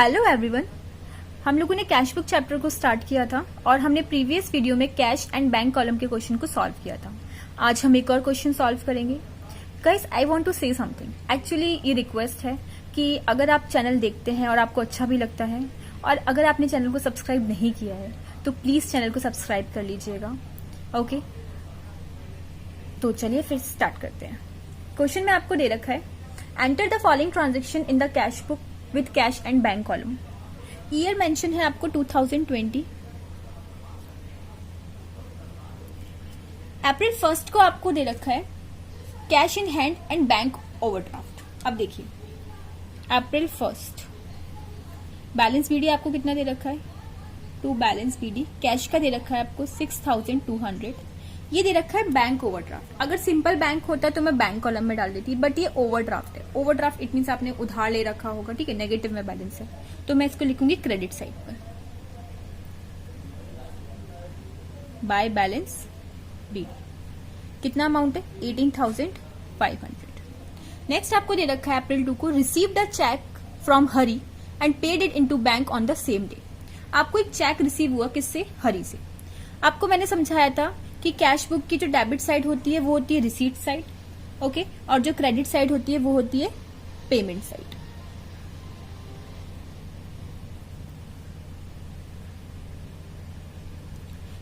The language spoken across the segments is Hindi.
Hello everyone. हम लोगों ने कैश बुक चैप्टर को स्टार्ट किया था और हमने प्रीवियस वीडियो में कैश एंड बैंक कॉलम के क्वेश्चन को सॉल्व किया था। आज हम एक और क्वेश्चन सॉल्व करेंगे। Guys, I want to say something. Actually ये रिक्वेस्ट है कि अगर आप चैनल देखते हैं और आपको अच्छा भी लगता है और अगर आपने चैनल को सब्सक्राइब नहीं किया है तो प्लीज चैनल को सब्सक्राइब कर लीजिएगा। ओके, तो चलिए फिर स्टार्ट करते हैं। क्वेश्चन में आपको दे रखा है, enter the following transaction in the cash book with cash and bank column. Year mention है आपको 2020। अप्रैल 1 को आपको दे रखा है cash in hand and bank overdraft. अब देखिए, अप्रैल 1 बैलेंस बीडी आपको कितना दे रखा है, 2 बैलेंस बीडी। कैश का दे रखा है आपको 6200। ये दे रखा है बैंक ओवरड्राफ्ट। अगर सिंपल बैंक होता तो मैं बैंक कॉलम में डाल देती, बट ये ओवरड्राफ्ट है। ओवरड्राफ्ट इट मींस आपने उधार ले रखा होगा, ठीक है, नेगेटिव में बैलेंस है, तो मैं इसको लिखूंगी क्रेडिट साइड पर, बाय बैलेंस बी। कितना अमाउंट है, 18,500। नेक्स्ट आपको दे रखा है अप्रैल 2 को, received a cheque from Hari and paid it into bank on the same day. आपको एक चेक रिसीव हुआ, किससे, हरी से। आपको मैंने समझाया था कि कैश बुक की जो डेबिट साइड होती है वो होती है रिसीट साइड, ओके, और जो क्रेडिट साइड होती है वो होती है पेमेंट साइड।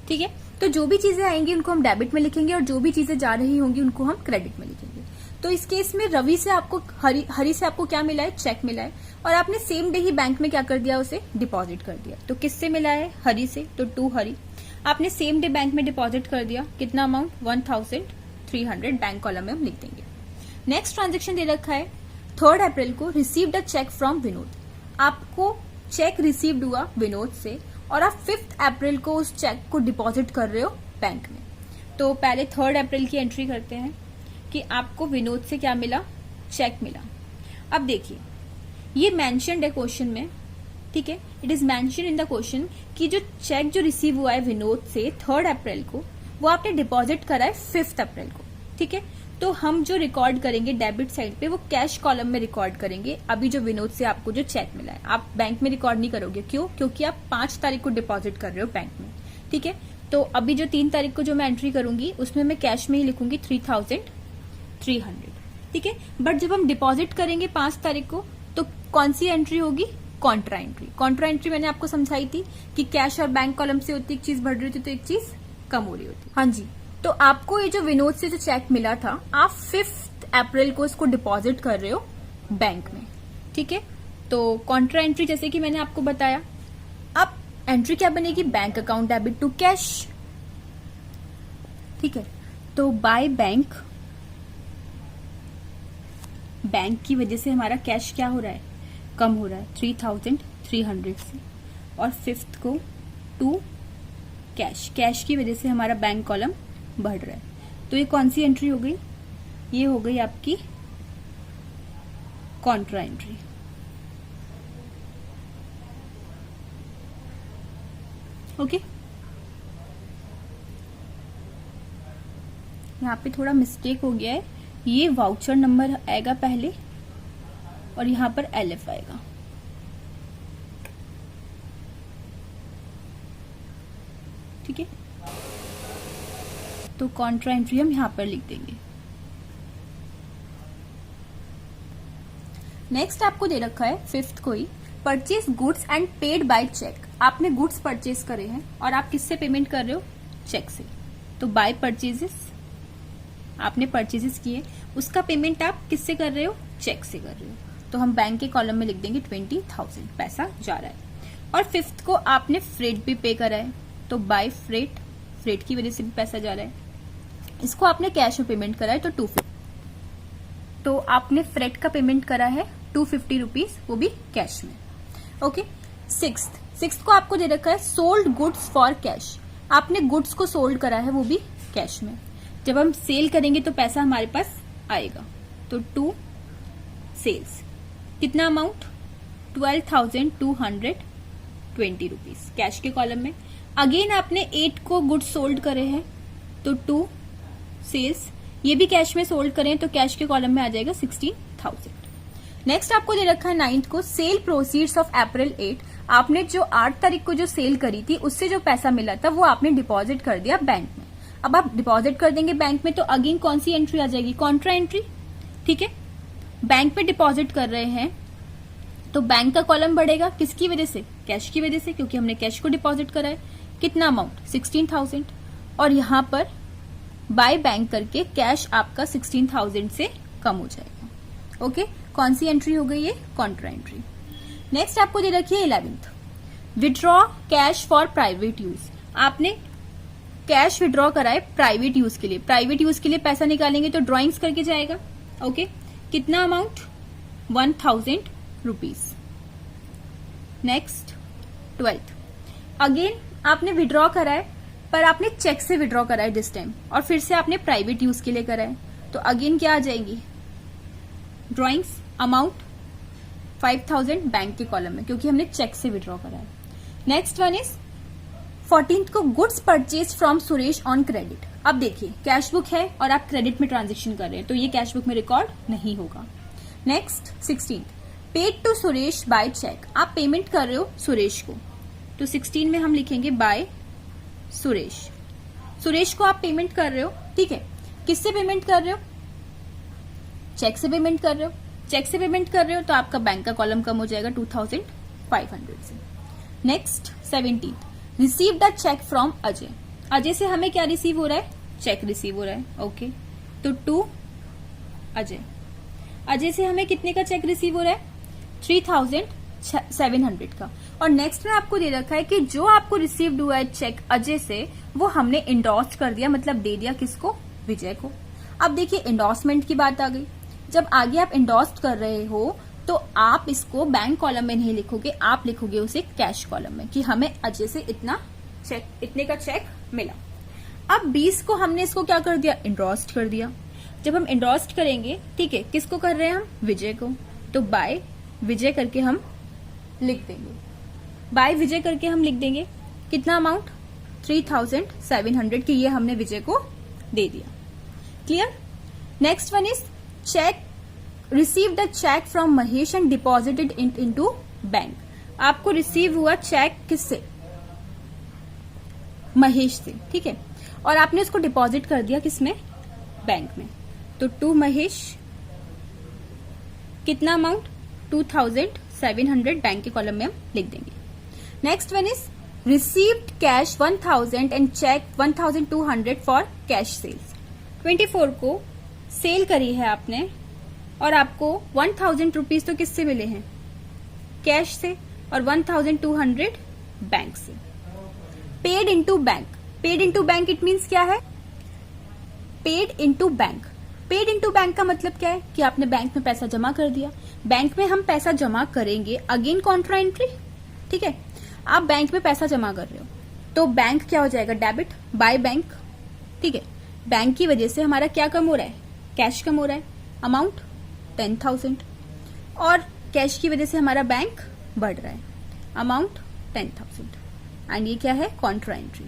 ठीक है, तो जो भी चीजें आएंगी उनको हम डेबिट में लिखेंगे और जो भी चीजें जा रही होंगी उनको हम क्रेडिट में लिखेंगे। तो इस केस में रवि से आपको हरी से आपको क्या मिला है, चेक मिला है, और आपने सेम डे ही बैंक में क्या कर दिया, उसे डिपॉजिट कर दिया। तो किससे मिला है, हरी से, तो 2 हरी। आपने सेम डे बैंक में डिपॉजिट कर दिया, कितना अमाउंट, 1300 बैंक कॉलम में हम लिख देंगे। नेक्स्ट ट्रांजेक्शन दे रखा है 3 अप्रैल को, received a cheque from Vinod. आपको चेक रिसीव्ड हुआ विनोद से और आप 5 अप्रैल को उस चेक को डिपॉजिट कर रहे हो बैंक में। तो पहले 3 अप्रैल की एंट्री करते हैं कि आपको विनोद से क्या मिला, चेक मिला। अब देखिए, ये मेंशन्ड है क्वेश्चन में, ठीक है, it is mention in the question कि जो चेक जो रिसीव हुआ है विनोद से 3 अप्रैल को, वो आपने डिपॉजिट करा है 5 अप्रैल को, ठीक है। तो हम जो रिकॉर्ड करेंगे डेबिट साइड पे, वो कैश कॉलम में रिकॉर्ड करेंगे। अभी जो विनोद से आपको जो चेक मिला है, आप बैंक में रिकॉर्ड नहीं करोगे, क्यों, क्योंकि आप 5 तारीख को डिपॉजिट कर रहे हो बैंक में, ठीक है। तो अभी जो 3 तारीख को जो मैं एंट्री करूंगी उसमें मैं कैश में ही लिखूंगी 3,300, ठीक है। बट जब हम डिपॉजिट करेंगे 5 तारीख को तो कौन सी एंट्री होगी, कॉन्ट्रा एंट्री। कॉन्ट्रा एंट्री मैंने आपको समझाई थी कि कैश और बैंक कॉलम से होती एक चीज बढ़ रही होती तो एक चीज कम हो रही होती। हाँ जी, तो आपको ये जो विनोद से जो चेक मिला था, आप 5 अप्रैल को इसको डिपॉजिट कर रहे हो बैंक में, ठीक है। तो कॉन्ट्रा एंट्री जैसे कि मैंने आपको बताया, अब एंट्री क्या बनेगी, bank account debit to cash, ठीक है। तो बाय बैंक, बैंक की वजह से हमारा कैश क्या हो रहा है, कम हो रहा है 3,300 से, और 5 को 2 कैश, कैश की वजह से हमारा बैंक कॉलम बढ़ रहा है। तो ये कौन सी एंट्री हो गई, ये हो गई आपकी कॉन्ट्रा एंट्री। ओके, यहाँ पे थोड़ा मिस्टेक हो गया है, ये वाउचर नंबर आएगा पहले और यहां पर LF आएगा, ठीक है। तो कॉन्ट्रा एंट्री हम यहां पर लिख देंगे। नेक्स्ट आपको दे रखा है 5 को ही, purchase goods and paid by cheque. आपने गुड्स परचेज करे हैं और आप किससे पेमेंट कर रहे हो, चेक से। तो बाय परचेजेस, आपने परचेजेस किए, उसका पेमेंट आप किससे कर रहे हो, चेक से कर रहे हो। तो हम बैंक के कॉलम में लिख देंगे 20,000 पैसा जा रहा है। और 5 को आपने फ्रेट भी पे करा है, तो बाय फ्रेट, फ्रेट की वजह से भी पैसा जा रहा है। इसको आपने कैश में पेमेंट करा है तो 250, तो आपने फ्रेट का पेमेंट करा है 250 रुपीज, वो भी कैश में। ओके, 6th को आपको दे रखा है सोल्ड गुड्स फॉर कैश। आपने गुड्स को सोल्ड करा है, वो भी कैश में। जब हम सेल करेंगे तो पैसा हमारे पास आएगा, तो 2 सेल्स, कितना अमाउंट, 12,220 रुपीज कैश के कॉलम में। अगेन आपने 8 को गुड्स सोल्ड करे हैं, तो 2 सेल्स, ये भी कैश में सोल्ड करें तो कैश के कॉलम में आ जाएगा 16,000। नेक्स्ट आपको दे रखा है 9th को सेल प्रोसीड्स ऑफ अप्रैल 8। आपने जो 8 तारीख को जो सेल करी थी उससे जो पैसा मिला था वो आपने डिपॉजिट कर दिया बैंक में। अब आप डिपॉजिट कर देंगे बैंक में तो अगेन कौन सी एंट्री आ जाएगी, कॉन्ट्रा एंट्री। ठीक है, बैंक में डिपॉजिट कर रहे हैं तो बैंक का कॉलम बढ़ेगा, किसकी वजह से, कैश की वजह से, क्योंकि हमने कैश को डिपॉजिट करा है। कितना अमाउंट, 16,000। और यहां पर बाय बैंक करके कैश आपका 16,000 से कम हो जाएगा। ओके, कौन सी एंट्री हो गई, ये कॉन्ट्रा एंट्री। नेक्स्ट आपको दे रखी है 11th, withdraw cash for private use. आपने कैश विड्रॉ करा है प्राइवेट यूज के लिए। प्राइवेट यूज के लिए पैसा निकालेंगे तो ड्रॉइंग्स करके जाएगा। ओके, कितना amount, 1,000 rupees. Next 12th, again आपने विड्रॉ करा है पर आपने चेक से विड्रॉ करा है दिस टाइम, और फिर से आपने प्राइवेट यूज के लिए करा है तो अगेन क्या आ जाएगी, ड्रॉइंग्स, अमाउंट 5,000 बैंक के कॉलम में, क्योंकि हमने चेक से विड्रॉ करा है। नेक्स्ट वन इज 14th को goods purchase from Suresh on credit. अब देखिए कैश बुक है और आप क्रेडिट में ट्रांजेक्शन कर रहे हैं तो ये कैश बुक में रिकॉर्ड नहीं होगा। Next 16th, paid to Suresh by cheque. आप पेमेंट कर रहे हो सुरेश को तो 16 में हम लिखेंगे बाय सुरेश। सुरेश को आप पेमेंट कर रहे हो, ठीक है, किससे पेमेंट कर रहे हो, चेक से पेमेंट कर रहे हो। चेक से पेमेंट कर रहे हो तो आपका बैंक का कॉलम कम हो जाएगा 2,500 से। Next 17th, receive the cheque from Ajay. Ajay से हमें क्या रिसीव हो रहा है, चेक रिसीव हो रहा है। ओके, तो टू अजय। अजय से हमें कितने का चेक रिसीव हो रहा है, 3,700 का। और नेक्स्ट में आपको दे रखा है कि जो आपको रिसीव्ड हुआ है चेक अजय से वो हमने इंडोर्स कर दिया, मतलब दे दिया किसको, विजय को। अब देखिए इंडोर्समेंट की बात आ गई। जब आगे आप इंडोर्स कर रहे हो तो आप इसको बैंक कॉलम में नहीं लिखोगे, आप लिखोगे उसे कैश कॉलम में कि हमें अजय से इतने का चेक मिला। अब 20 को हमने इसको क्या कर दिया, इंडोर्स्ड कर दिया। जब हम इंडोर्स्ड करेंगे, ठीक है, किसको कर रहे हैं हम, विजय को, तो बाय विजय करके हम लिख देंगे। बाय विजय करके हम लिख देंगे कितना अमाउंट, 3,700 की ये हमने विजय को दे दिया। Clear. Next one is cheque, receive the cheque from Mahesh and deposited into bank. आपको रिसीव हुआ चेक किससे, महेश से, ठीक है, और आपने उसको डिपॉजिट कर दिया किसमें, बैंक में। तो टू महेश, कितना अमाउंट, 2,700 बैंक के कॉलम में हम लिख देंगे। Next one is received cash 1,000 and cheque 1,200 for cash sales. 24 को सेल करी है आपने और आपको 1,000 रुपीज तो किससे मिले हैं, कैश से, और 1,200 बैंक से। Paid into bank, paid into bank it means क्या है, paid into bank. Paid into bank का मतलब क्या है कि आपने बैंक में पैसा जमा कर दिया। बैंक में हम पैसा जमा करेंगे, अगेन कॉन्ट्रा एंट्री, ठीक है। आप बैंक में पैसा जमा कर रहे हो तो बैंक क्या हो जाएगा, डेबिट बाय बैंक, ठीक है। बैंक की वजह से हमारा क्या कम हो रहा है, कैश कम हो रहा है, अमाउंट 10,000, और कैश की वजह से हमारा बैंक बढ़ रहा है, अमाउंट 10,000, एंड ये क्या है, कॉन्ट्रा एंट्री।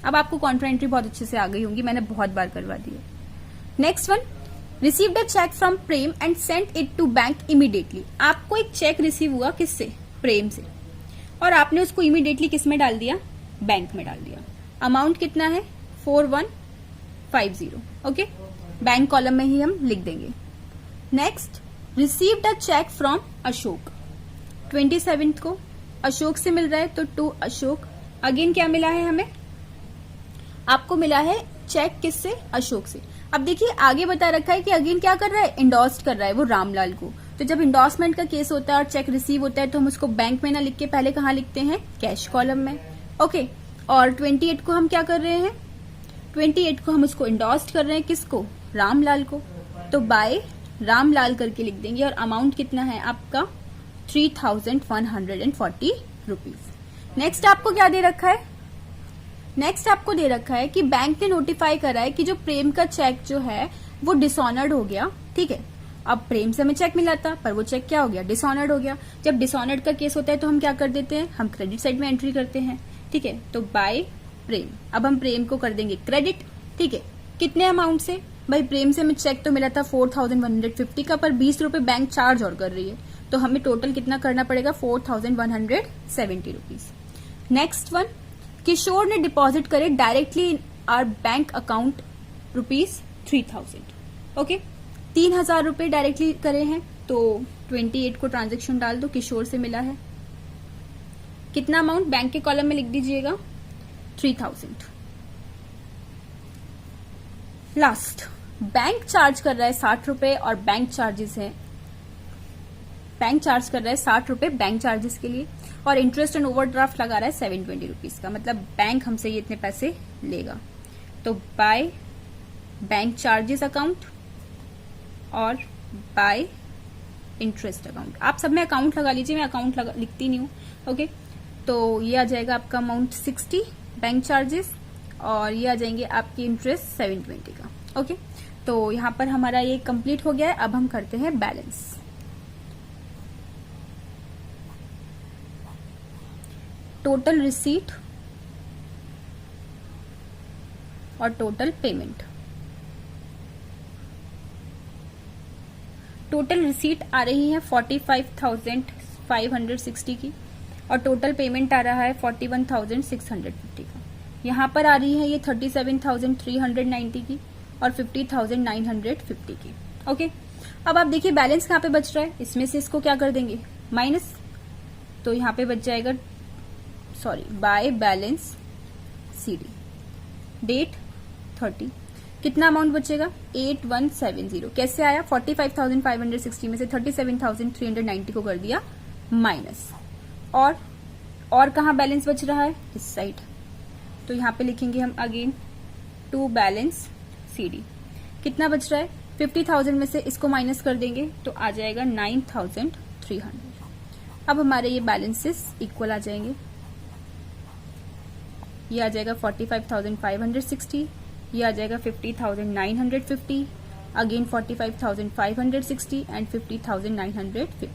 अब आपको कॉन्ट्रा एंट्री बहुत अच्छे से आ गई होंगी, मैंने बहुत बार करवा दी है। Next one, receive the cheque from Prem and send it to bank immediately. आपको एक चेक रिसीव हुआ किससे, प्रेम से, और आपने उसको इमीडिएटली किस में डाल दिया, बैंक में डाल दिया। अमाउंट कितना है, 4,150, ओके, बैंक कॉलम में ही हम लिख देंगे। Next, receive the cheque from Ashok. 27 को अशोक से मिल रहा है तो टू अशोक। अगेन क्या मिला है हमें, आपको मिला है चेक किससे, अशोक से। अब देखिए आगे बता रखा है कि अगेन क्या कर रहा है, इंडोर्स कर रहा है वो रामलाल को। तो जब इंडोर्समेंट का केस होता है और चेक रिसीव होता है तो हम उसको बैंक में ना लिख के पहले कहाँ लिखते हैं, कैश कॉलम में, ओके। और 28 को हम क्या कर रहे हैं, 28 को हम उसको इंडोर्स कर रहे हैं किसको, रामलाल को, तो बाय रामलाल करके लिख देंगे। और अमाउंट कितना है आपका, 3,140 रुपीज। नेक्स्ट आपको क्या दे रखा है, नेक्स्ट आपको दे रखा है कि बैंक ने नोटिफाई करा है कि जो प्रेम का चेक जो है वो डिसऑनर्ड हो गया, ठीक है। अब प्रेम से हमें चेक मिला था पर वो चेक क्या हो गया, डिसऑनर्ड हो गया। जब डिसऑनर्ड का केस होता है तो हम क्या कर देते हैं, हम क्रेडिट साइड में एंट्री करते हैं, ठीक है। तो बाय प्रेम, अब हम प्रेम को कर देंगे क्रेडिट, ठीक है। कितने अमाउंट से, भाई प्रेम से हमें चेक तो मिला था 4150 का, पर 20 रुपए बैंक चार्ज और कर रही है, तो हमें टोटल कितना करना पड़ेगा 4170 रुपीज। नेक्स्ट वन, किशोर ने डिपॉजिट करे directly in our bank account ₹3000। Okay, 3000 रुपए डायरेक्टली करे हैं, तो 28 को ट्रांजेक्शन डाल दो, किशोर से मिला है। कितना अमाउंट बैंक के कॉलम में लिख दीजिएगा 3000। लास्ट, बैंक चार्ज कर रहा है 60 रुपए और बैंक चार्जेस है, बैंक चार्ज कर रहा है 60 रुपए बैंक चार्जेस के लिए, और इंटरेस्ट एंड ओवरड्राफ्ट लगा रहा है 720 रुपीज का, मतलब बैंक हमसे ये इतने पैसे लेगा। तो बाय बैंक चार्जेस अकाउंट और बाय इंटरेस्ट अकाउंट, आप सब में अकाउंट लगा लीजिए, मैं अकाउंट लिखती नहीं हूँ। ओके, तो ये आ जाएगा आपका अमाउंट 60 बैंक चार्जेस, और ये आ जाएंगे आपकी इंटरेस्ट 720 का। ओके, तो यहां पर हमारा ये कंप्लीट हो गया है। अब हम करते हैं बैलेंस। टोटल रिसीट और टोटल पेमेंट। टोटल रिसीट आ रही है 45,560 की, और टोटल पेमेंट आ रहा है 41,650 का। यहाँ पर आ रही है ये 37,390 की और 50,950 की। ओके, अब आप देखिए बैलेंस कहाँ पे बच रहा है, इसमें से इसको क्या कर देंगे माइनस, तो यहाँ पे बच जाएगा बाय बैलेंस सीडी, डेट 30, कितना अमाउंट बचेगा 8170। कैसे आया 45,560 में से 37,390 को कर दिया माइनस, और कहाँ बैलेंस बच रहा है इस साइड, तो यहाँ पे लिखेंगे हम अगेन टू बैलेंस सीडी, कितना बच रहा है 50,000 में से इसको माइनस कर देंगे तो आ जाएगा 9,300। अब हमारे ये बैलेंसेस इक्वल आ जाएंगे, ये आ जाएगा 45,560, ये आ जाएगा 50,950, अगेन 45,560 एंड 50,950।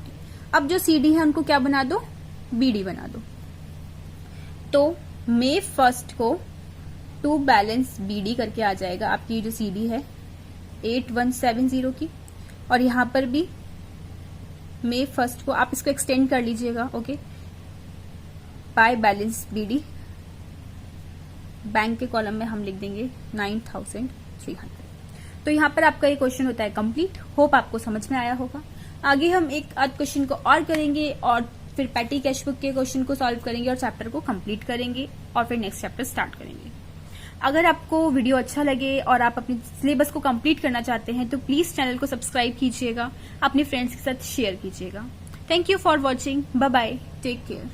अब जो सीडी है उनको क्या बना दो, बीडी बना दो। तो May 1 को टू बैलेंस बीडी करके आ जाएगा आपकी जो सीडी है 8170 की, और यहां पर भी May 1 को आप इसको एक्सटेंड कर लीजिएगा। Okay, by balance BD, bank के कॉलम में हम लिख देंगे 9,300। तो यहाँ पर आपका ये क्वेश्चन होता है कंप्लीट। होप आपको समझ में आया होगा। आगे हम एक आध क्वेश्चन को और करेंगे और फिर पैटी कैश बुक के क्वेश्चन को सॉल्व करेंगे और चैप्टर को कंप्लीट करेंगे और फिर नेक्स्ट चैप्टर स्टार्ट करेंगे। अगर आपको वीडियो अच्छा लगे और आप अपने सिलेबस को कंप्लीट करना चाहते हैं तो प्लीज चैनल को सब्सक्राइब कीजिएगा, अपने फ्रेंड्स के साथ शेयर कीजिएगा। Thank you for watching, bye bye, take care.